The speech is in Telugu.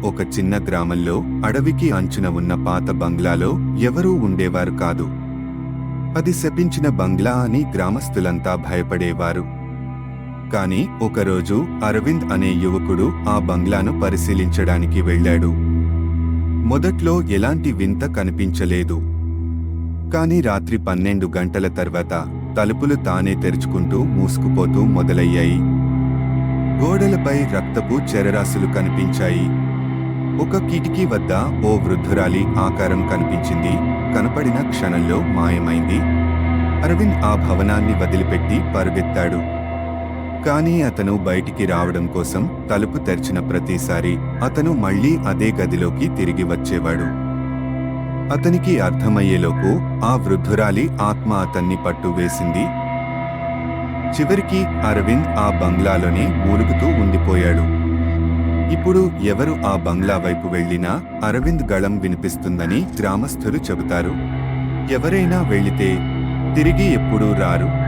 ఒక చిన్న గ్రామంలో అడవికి అంచున ఉన్న పాత బంగ్లాలో ఎవరూ ఉండేవారు కాదు. అది శపించిన బంగ్లా అని గ్రామస్తులంతా భయపడేవారు. కాని ఒకరోజు అరవింద్ అనే యువకుడు ఆ బంగ్లాను పరిశీలించడానికి వెళ్ళాడు. మొదట్లో ఎలాంటి వింత కనిపించలేదు. కాని రాత్రి 12 గంటల తర్వాత తలుపులు తానే తెరుచుకుంటూ మూసుకుపోతూ మొదలయ్యాయి. గోడలపై రక్తపు చెరరాసులు కనిపించాయి. ఒక కిటికీ వద్ద ఓ వృద్ధురాలి ఆకారం కనిపించింది. కనపడిన క్షణంలో మాయమైంది. అరవింద్ ఆ భవనాన్ని వదిలిపెట్టి పరుగెత్తాడు. కానీ అతను బయటికి రావడం కోసం తలుపు తెరిచిన ప్రతిసారి అతను మళ్లీ అదే గదిలోకి తిరిగి వచ్చేవాడు. అతనికి అర్థమయ్యేలోపు ఆ వృద్ధురాలి ఆత్మ అతన్ని పట్టువేసింది. చివరికి అరవింద్ ఆ బంగ్లాలోనే మూలుగుతూ ఉండిపోయాడు. ఇప్పుడు ఎవరు ఆ బంగ్లా వైపు వెళ్లినా అరవింద్ గళం వినిపిస్తుందని గ్రామస్థులు చెబుతారు. ఎవరైనా వెళ్లితే తిరిగి ఎప్పుడూ రారు.